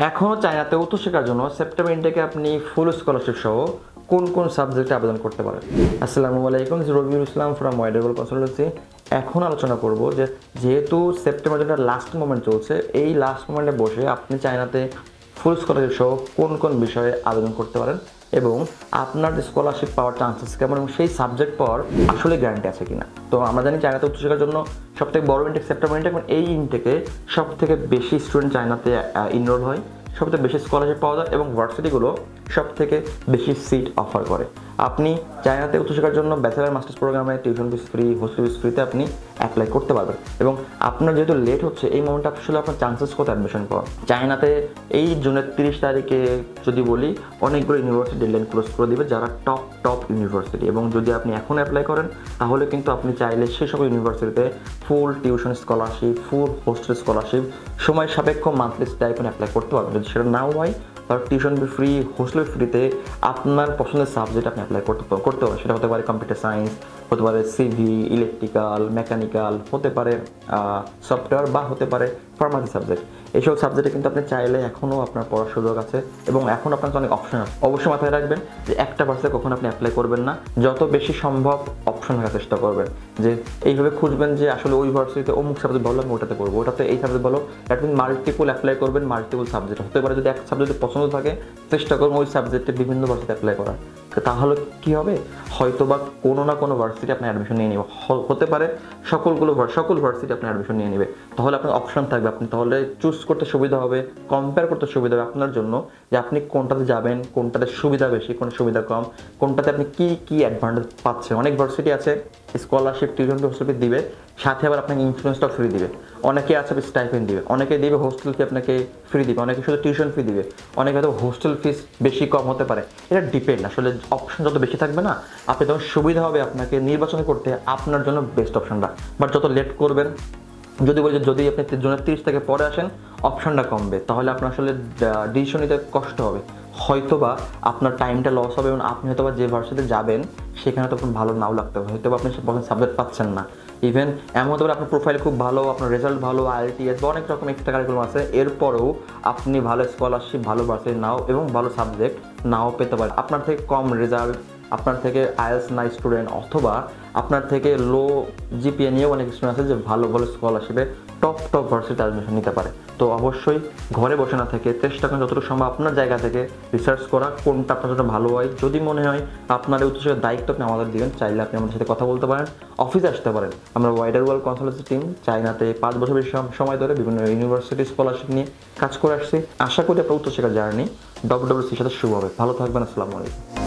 এখনও চায়নাতে উচ্চশিক্ষার জন্য সেপ্টেম্বর ইনটেকে আপনি ফুল স্কলারশিপ সহ কোন কোন সাবজেক্টে আবেদন করতে পারেন। আসসালামু আলাইকুম, রবিউল ইসলাম ফ্রম ওয়াইডারওয়াল কনসালটেন্সি। এখন আলোচনা করব যে যেহেতু সেপ্টেম্বর যেটা লাস্ট মোমেন্ট চলছে, এই লাস্ট মোমেন্টে বসে আপনি চায়নাতে ফুল স্কলারশিপ সহ কোন কোন বিষয়ে আবেদন করতে পারেন এবং আপনার স্কলারশিপ পাওয়ার চান্সেস কেমন এবং সেই সাবজেক্ট পাওয়ার আসলে গ্যারান্টি আছে কিনা। তো আমরা জানি চায়নাতে উচ্চশিক্ষার জন্য সবথেকে বড় ইনটেক সেপ্টেম্বর ইনটেক, এবং এই ইনটেকে সবথেকে বেশি স্টুডেন্ট চায়নাতে ইনরোল হয়, সবথেকে বেশি স্কলারশিপ পাওয়া যায় এবং ভার্সিটিগুলো সবথেকে বেশি সিট অফার করে। আপনি চায়নাতে উচ্চশিক্ষার জন্য ব্যাচেলার মাস্টার্স প্রোগ্রামে tuition fees free, hostel fees ফ্রিতে আপনি অ্যাপ্লাই করতে পারবেন। এবং আপনার যেহেতু লেট হচ্ছে, এই মোমেন্টে আসলে আপনার চান্সেস কত অ্যাডমিশন পাওয়া। চায়নাতে এই জুনের 30 তারিখে যদি বলি, অনেকগুলো ইউনিভার্সিটি ডেডলাইন ক্লোজ করে দিবে যারা টপ ইউনিভার্সিটি, এবং যদি আপনি এখন অ্যাপ্লাই করেন তাহলে কিন্তু আপনি চাইলে সে সকল ইউনিভার্সিটিতে ফুল টিউশন স্কলারশিপ, ফুল হোস্টেল স্কলারশিপ, সময় সাপেক্ষ মান্থলি স্টাইপেন্ড অ্যাপ্লাই করতে পারবেন। যদি সেটা নাও হয়, তার টিউশন ফ্রি, হোস্টেল ফ্রিতে আপনার পছন্দের সাবজেক্ট আপনি অ্যাপ্লাই করতে পারেন। সেটা হতে পারে কম্পিউটার সায়েন্স, হতে পারে সিভি, ইলেকট্রিক্যাল, মেকানিক্যাল, হতে পারে সফটওয়্যার, বা হতে পারে ফার্মাসি সাবজেক্ট। এইসব সাবজেক্টে কিন্তু আপনি চাইলে এখনও আপনার পড়ার সুযোগ আছে এবং এখন আপনার অনেক অপশন আছে। অবশ্যই মাথায় রাখবেন যে একটা ভার্সিটিতে কখন আপনি অ্যাপ্লাই করবেন না, যত বেশি সম্ভব অপশন রাখার চেষ্টা করবেন। যে এইভাবে খুঁজবেন যে আসলে ওই ভার্সিটিতে অমুক সাবজেক্ট ভালো, আমি ওটাতে করবো, ওটাতে এই সাবজেক্ট ভালো। দ্যাট মিন মাল্টিপল অ্যাপ্লাই করবেন, মাল্টিপল সাবজেক্ট হতে পারে। যদি এক সাবজেক্টে পছন্দ থাকে, চেষ্টা করবেন ওই সাবজেক্টে বিভিন্ন ভার্সিটি অ্যাপ্লাই করা। তাহলে কী হবে, হয়তো বা কোনো না কোনো ভার্সিটি আপনি অ্যাডমিশন নিয়ে নেবে, হতে পারে সকল ভার্সিটি আপনি অ্যাডমিশন নিয়ে নেবে। তাহলে আপনার অপশন থাকবে, আপনি তাহলে চুজ করতে সুবিধা হবে, কম্পেয়ার করতে সুবিধা হবে আপনার জন্য, যে আপনি কোনটাতে যাবেন, কোনটাতে সুবিধা বেশি, কোন সুবিধা কম, কোনটাতে আপনি কি অ্যাডভান্টেজ পাচ্ছেন। অনেক ভার্সিটি আছে স্কলারশিপ, টিউশন হোস্টেল দিবে, সাথে আবার আপনাকে ইন্স্যুরেন্সটাও ফ্রি দিবে। অনেকে আছে স্টাইপেন্ড দিবে, অনেকে দিবে হোস্টেল ফি আপনাকে ফ্রি দিবে, অনেকে শুধু টিউশন ফি দিবে, অনেকে হয়তো হোস্টেল ফিস বেশি কম হতে পারে। এটা ডিপেন্ড, আসলে অপশন যত বেশি থাকবে না, আপনি তখন সুবিধা হবে আপনাকে নির্বাচন করতে, আপনার জন্য বেস্ট অপশনটা। বাট যত লেট করবেন, যদি বলি যদি আপনি জুনের 30 থেকে পরে আসেন, অপশনটা কমবে, তাহলে আপনার আসলে ডিসিশন নিতে কষ্ট হবে, হয়তোবা আপনার টাইমটা লস হবে এবং আপনি হয়তোবা যে ভার্সিটিতে যাবেন সেখানে তখন ভালো নাও লাগতে হবে, হয়তোবা আপনি সে সাবজেক্ট পাচ্ছেন না। ইভেন এমন হতে পারে আপনার প্রোফাইল খুব ভালো, আপনার রেজাল্ট ভালো, IELTS বা অনেক রকম এক্সট্রা কারিকুলাম আছে, এরপরেও আপনি ভালো স্কলারশিপ, ভালো ভার্সিটি নাও এবং ভালো সাবজেক্ট নাও পেতে পারেন। আপনার থেকে কম রেজাল্ট, আপনার থেকে IELTS নাই স্টুডেন্ট, অথবা আপনার থেকে লো জিপিএ নিয়েও অনেক স্টুডেন্ট আছে যে ভালো স্কলারশিপে টপ ভার্সিটি অ্যাডমিশন নিতে পারে। তো অবশ্যই ঘরে বসে না থেকে চেষ্টা করেন যতটুকু সম্ভব আপনার জায়গা থেকে রিসার্চ করা, কোনটা আপনার জন্য ভালো হয়। যদি মনে হয় আপনার উচ্চশিক্ষার দায়িত্ব আপনি আমাদের দিবেন, চাইলে আপনি আমাদের সাথে কথা বলতে পারেন, অফিসে আসতে পারেন। আমরা ওয়াইডারওয়াল কনসালটেন্সি টিম চায়নাতে 5 বছর বেশি সময় ধরে বিভিন্ন ইউনিভার্সিটি স্কলারশিপ নিয়ে কাজ করে আসছি। আশা করি আপনার উচ্চশিক্ষার জার্নি WWC সাথে শুরু হবে। ভালো থাকবেন, আসসালামু আলাইকুম।